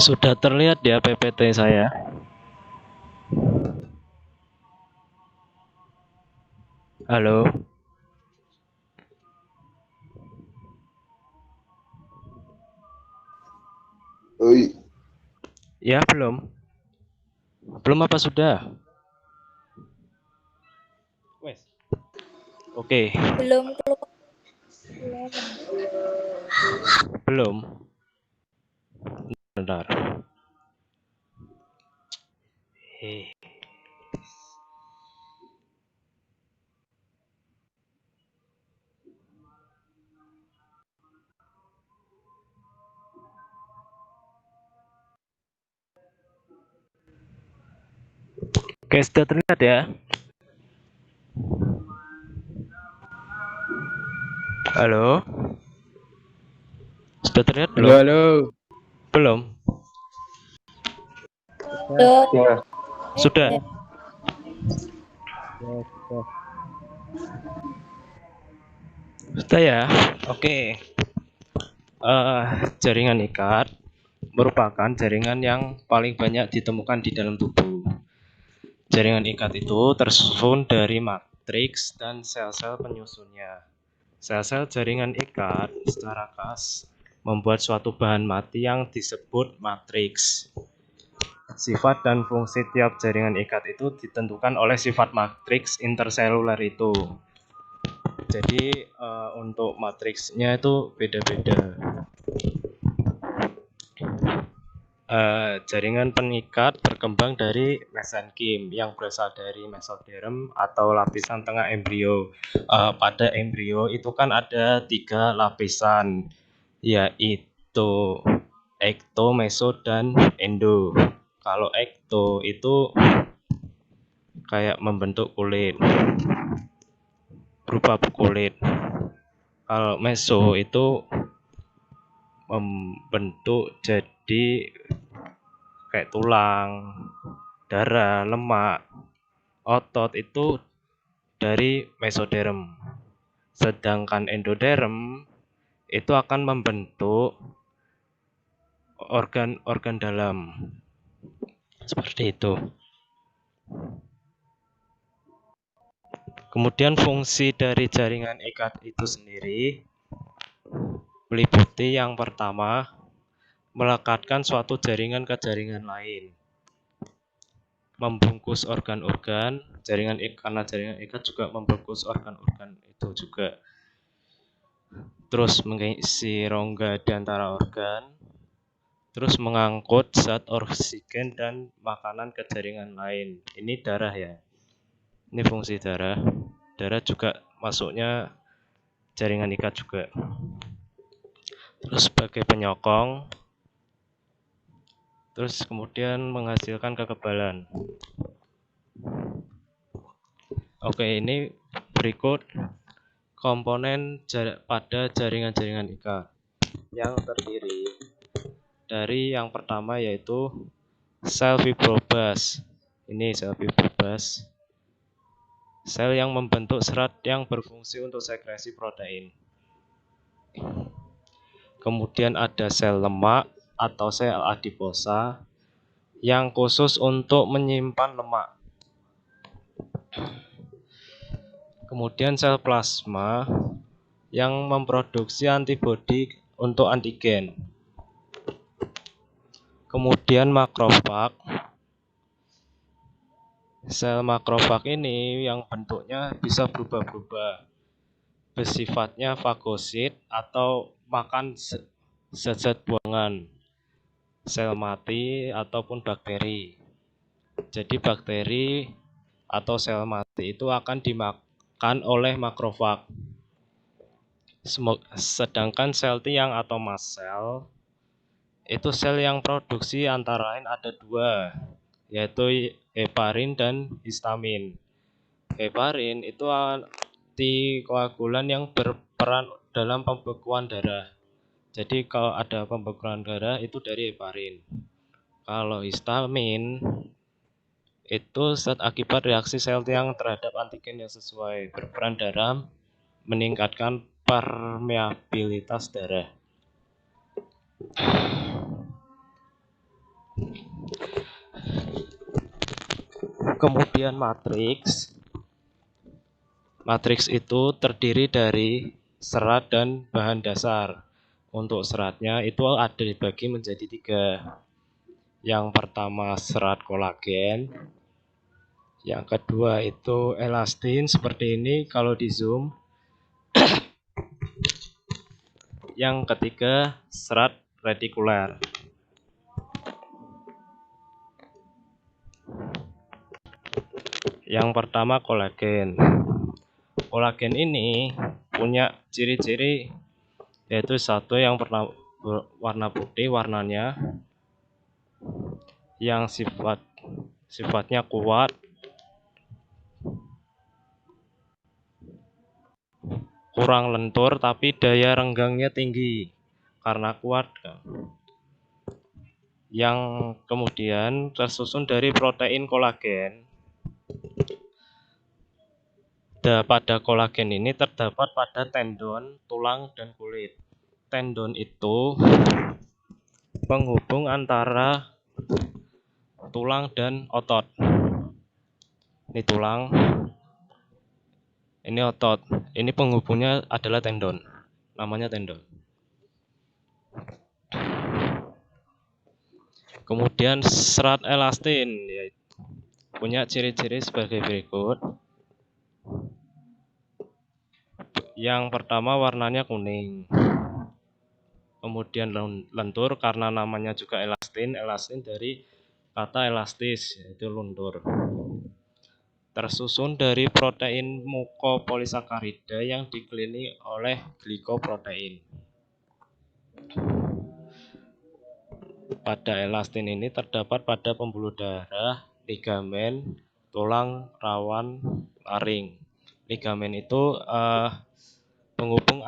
Sudah terlihat ya PPT saya. Halo. Oi. Ya, belum. Belum apa sudah? Wes. Oke, Belum keluar. belum. Bentar. Eh, Oke, sudah terlihat ya. Halo. Sudah terlihat belum? Halo. Belum. Ya. Sudah. Ya. Sudah ya. Oke. Jaringan ikat merupakan jaringan yang paling banyak ditemukan di dalam tubuh. Jaringan ikat itu tersusun dari matriks dan sel-sel penyusunnya. Sel-sel jaringan ikat secara khas membuat suatu bahan mati yang disebut matriks. Sifat dan fungsi tiap jaringan ikat itu ditentukan oleh sifat matriks interseluler itu. Jadi untuk matriksnya itu beda-beda. Jaringan pengikat berkembang dari mesenkim yang berasal dari mesoderm atau lapisan tengah embrio. Pada embrio itu kan ada 3 lapisan, yaitu ekto, meso, dan endo. Kalau ekto itu kayak membentuk kulit, berupa kulit. Kalau meso itu membentuk jadi kayak tulang, darah, lemak, otot itu dari mesoderm. Sedangkan endoderm itu akan membentuk organ-organ dalam. Seperti itu. Kemudian fungsi dari jaringan ikat itu sendiri meliputi yang pertama, melekatkan suatu jaringan ke jaringan lain. Membungkus organ-organ, karena jaringan ikat juga membungkus organ-organ itu juga. Terus mengisi rongga di antara organ, terus mengangkut zat oksigen dan makanan ke jaringan lain. Ini darah ya. Ini fungsi darah. Darah juga masuknya jaringan ikat juga. Terus sebagai penyokong, terus kemudian menghasilkan kekebalan. Oke, ini berikut komponen pada jaringan-jaringan ikat yang terdiri dari yang pertama yaitu sel fibroblast. Ini sel fibroblast, sel yang membentuk serat yang berfungsi untuk sekresi protein. Kemudian ada sel lemak atau sel adiposa yang khusus untuk menyimpan lemak. Kemudian sel plasma yang memproduksi antibodi untuk antigen. Kemudian makrofag. Sel makrofag ini yang bentuknya bisa berubah-ubah. Bersifatnya fagosit atau makan zat-zat buangan, sel mati ataupun bakteri. Jadi bakteri atau sel mati itu akan dimakan oleh makrofag. Sedangkan sel tiang atau mast cell itu sel yang produksi antara lain ada 2, yaitu heparin dan histamin. Heparin itu antikoagulan yang berperan dalam pembekuan darah. Jadi kalau ada pembekuan darah itu dari heparin. Kalau histamin itu zat akibat reaksi sel tiang terhadap antigen yang sesuai, berperan dalam meningkatkan permeabilitas darah. Kemudian matriks. Matriks itu terdiri dari serat dan bahan dasar. Untuk seratnya itu ada dibagi menjadi 3. Yang pertama serat kolagen. Yang kedua itu elastin seperti ini kalau di zoom. Yang ketiga serat retikuler. Yang pertama kolagen. Kolagen ini punya ciri-ciri yaitu satu yang warna putih warnanya, yang sifatnya kuat, kurang lentur tapi daya renggangnya tinggi karena kuat. Yang kemudian tersusun dari protein kolagen. Pada kolagen ini terdapat pada tendon, tulang, dan kulit. Tendon itu penghubung antara tulang dan otot. Ini tulang, ini otot. Ini penghubungnya adalah tendon. Namanya tendon. Kemudian serat elastin punya ciri-ciri sebagai berikut. Yang pertama warnanya kuning. Kemudian lentur karena namanya juga elastin. Elastin dari kata elastis, yaitu luntur. Tersusun dari protein mukopolisakarida yang dikelilingi oleh glikoprotein. Pada elastin ini terdapat pada pembuluh darah, ligamen, tulang rawan, laring. Ligamen itu penghubung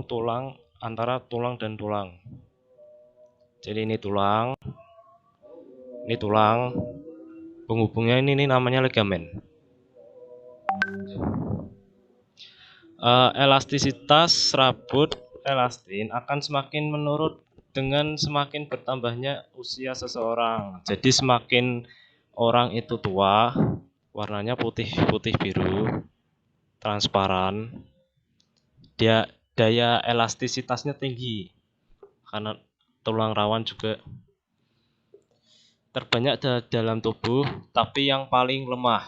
tulang antara tulang dan tulang. Jadi ini tulang, penghubungnya ini namanya ligamen. Elastisitas rambut elastin akan semakin menurun dengan semakin bertambahnya usia seseorang. Jadi semakin orang itu tua, warnanya putih biru, transparan, daya elastisitasnya tinggi karena tulang rawan juga terbanyak dalam tubuh, tapi yang paling lemah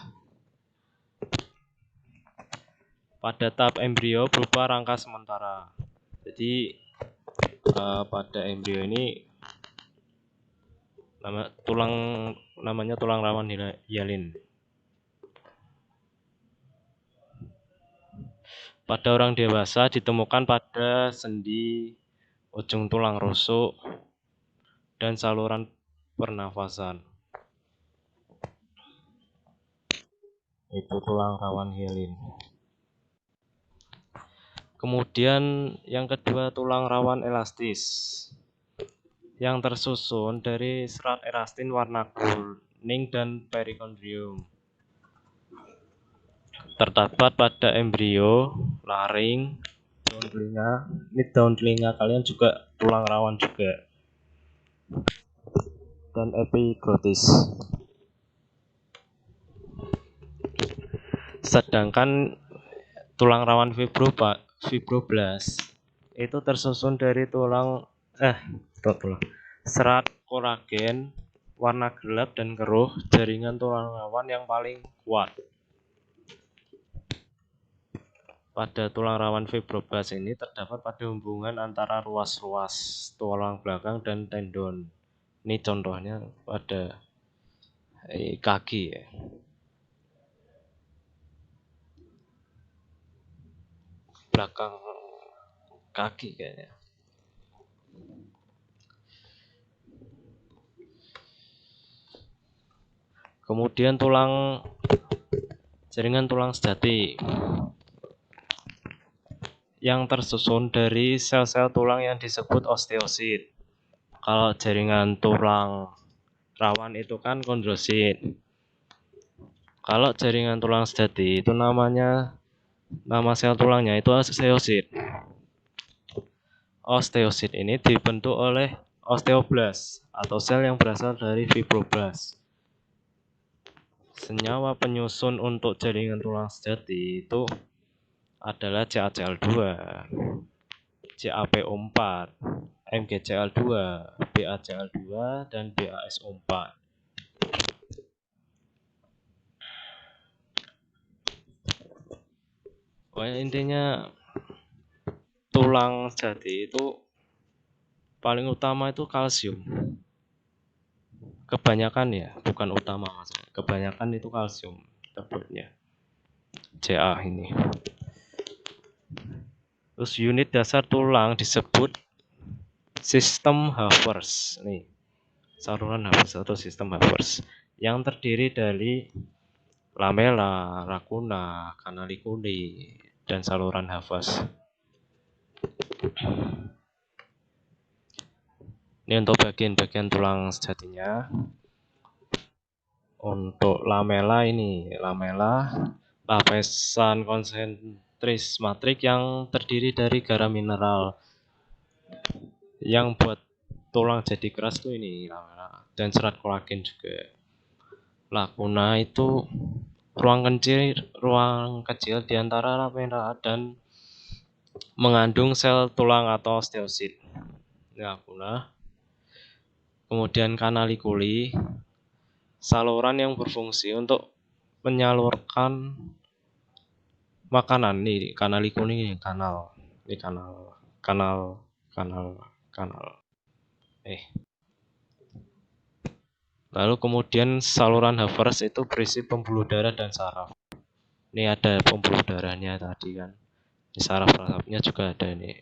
pada tahap embrio berupa rangka sementara. Jadi pada embrio ini namanya tulang rawan hyalin. Pada orang dewasa ditemukan pada sendi, ujung tulang rusuk, dan saluran pernafasan. Itu tulang rawan hyalin. Kemudian yang kedua tulang rawan elastis, yang tersusun dari serat elastin warna kuning dan perikondrium. Terdapat pada embrio, laring, daun telinga. Ini daun telinga kalian juga tulang rawan juga. Dan epiglotis. Sedangkan tulang rawan fibroblast itu tersusun dari serat kolagen warna gelap dan keruh, jaringan tulang rawan yang paling kuat. Pada tulang rawan fibroblast ini terdapat pada hubungan antara ruas-ruas tulang belakang dan tendon. Ini contohnya pada kaki ya. Belakang kaki kayaknya. Kemudian jaringan tulang sejati yang tersusun dari sel-sel tulang yang disebut osteosit. Kalau jaringan tulang rawan itu kan kondrosit. Kalau jaringan tulang sejati itu nama sel tulangnya itu osteosit. Osteosit ini dibentuk oleh osteoblast atau sel yang berasal dari fibroblast. Senyawa penyusun untuk jaringan tulang sejati itu adalah CaCl2, CaPO4, MgCl2, BaCl2, dan BaSO4. Pokoknya intinya tulang sejati itu paling utama itu kalsium. Kebanyakan ya, bukan utama maksudnya. Kebanyakan itu kalsium tebelnya. Ca ini. Terus unit dasar tulang disebut sistem Havertz. Nih, saluran Havertz atau sistem Havertz yang terdiri dari lamela, racuna, canaliculi, dan saluran Havertz. Ini untuk bagian-bagian tulang sejatinya. Untuk lamela ini, lapisan konsentris matrik yang terdiri dari garam mineral. Yang buat tulang jadi keras tuh ini lamela, dan serat kolagen juga. Lacuna itu ruang kecil di antara lamela dan mengandung sel tulang atau osteosit. Lacuna. Kemudian canaliculi, saluran yang berfungsi untuk menyalurkan makanan. Nih canaliculi ini kanal. Ini kanal. Lalu kemudian saluran Havertz itu berisi pembuluh darah dan saraf. Ini ada pembuluh darahnya tadi kan. Ini saraf-sarafnya juga ada ini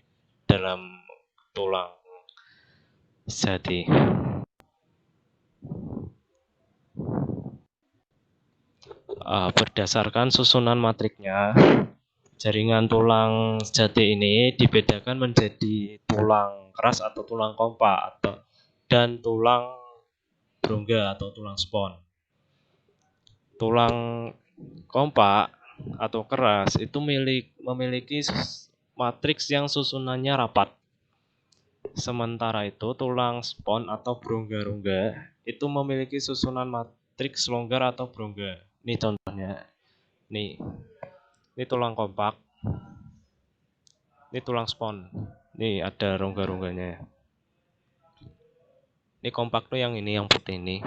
dalam tulang sejati. Berdasarkan susunan matriknya, jaringan tulang sejati ini dibedakan menjadi tulang keras atau tulang kompak dan tulang berongga atau tulang spon. Tulang kompak atau keras itu memiliki matriks yang susunannya rapat. Sementara itu tulang spon atau berongga-rongga itu memiliki susunan matriks longgar atau berongga. Ini contohnya. Ini tulang kompak. Ini tulang spon. Ini ada rongga-rongganya. Ini kompak tuh yang ini, yang putih ini.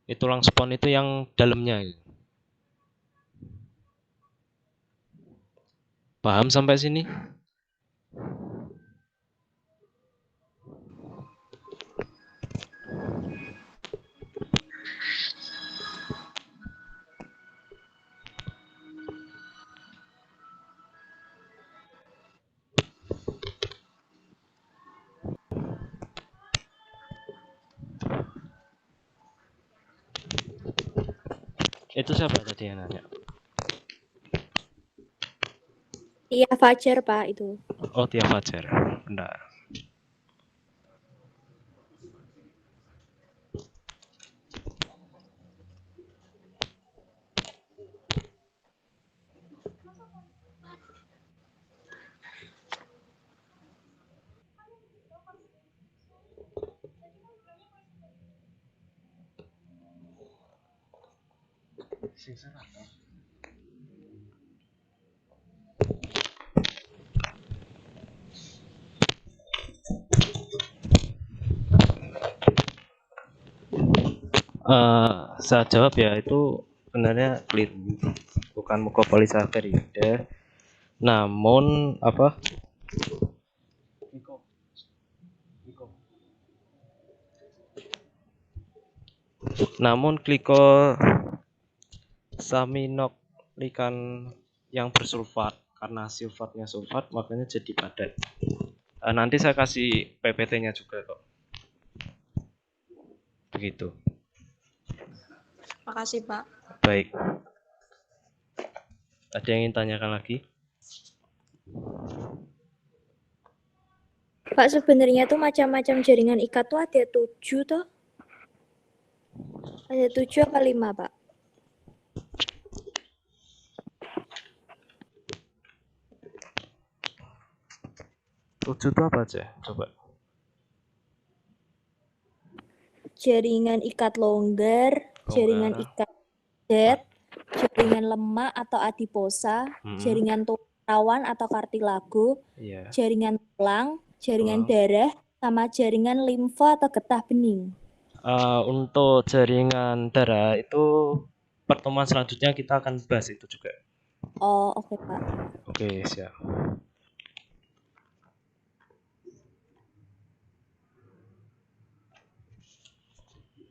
Ini tulang spon itu yang dalamnya. Paham sampai sini? Itu siapa tadi yang nanya? Tia Fajar, Pak, itu. Oh, Tia Fajar. Bentar. Saya jawab ya, itu sebenarnya keliru, bukan mukopolisacharida, namun apa? Namun glikosaminoglykan yang bersulfat, karena sifatnya sulfat makanya jadi padat. Nanti saya kasih PPT-nya juga kok. Begitu. Makasih, Pak. Baik. Ada yang ingin tanyakan lagi? Pak, sebenarnya tuh macam-macam jaringan ikat tuh ada 7 toh? Ada 7 apa 5, Pak? Tujuh itu apa aja? Coba. jaringan ikat longgar, jaringan ikat padat, jaringan lemak atau adiposa, jaringan rawan atau kartilago, jaringan tulang, jaringan darah, sama jaringan limfa atau getah bening. Untuk jaringan darah itu pertemuan selanjutnya kita akan bahas itu juga. Oh, oke, Pak. Oke, siap.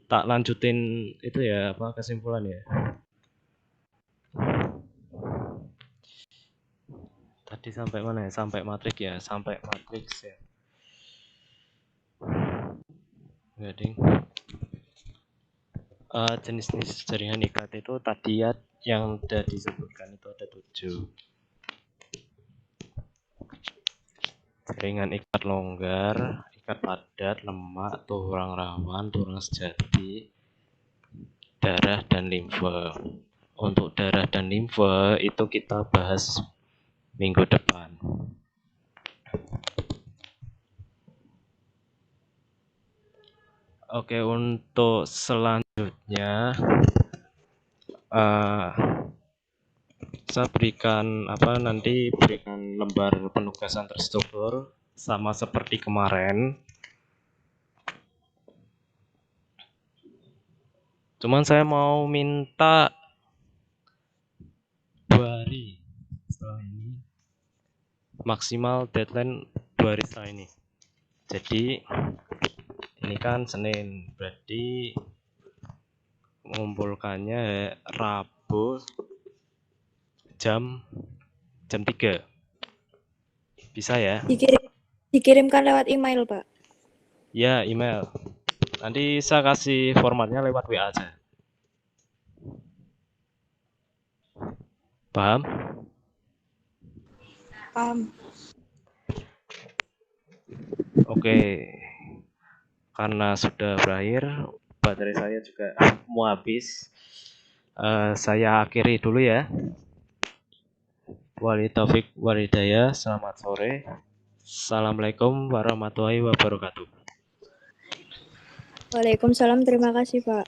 Tak lanjutin itu ya, apa kesimpulan ya. Tadi sampai mana ya? Sampai matriks ya, sampai matriks ya. Enggak, ding. Jenis-jenis jaringan ikat itu tadi ya yang sudah disebutkan itu ada 7. Jaringan ikat longgar, ikat padat, lemak, tulang rawan, tulang sejati, darah dan limfe. Untuk darah dan limfe itu kita bahas minggu depan. Oke, untuk selanjutnya saya berikan nanti berikan lembar penugasan terstruktur sama seperti kemarin. Cuman saya mau minta 2 hari setelah ini, maksimal deadline 2 hari setelah ini. Jadi ini kan Senin, berarti mengumpulkannya Rabu jam 3. Bisa ya? Dikirimkan lewat email, Pak. Ya, email. Nanti saya kasih formatnya lewat WA aja. Paham? Paham. Oke. Karena sudah berakhir, baterai saya juga mau habis. Saya akhiri dulu ya. Wali taufik walhidayah. Selamat sore. Assalamualaikum warahmatullahi wabarakatuh. Waalaikumsalam, terima kasih, Pak.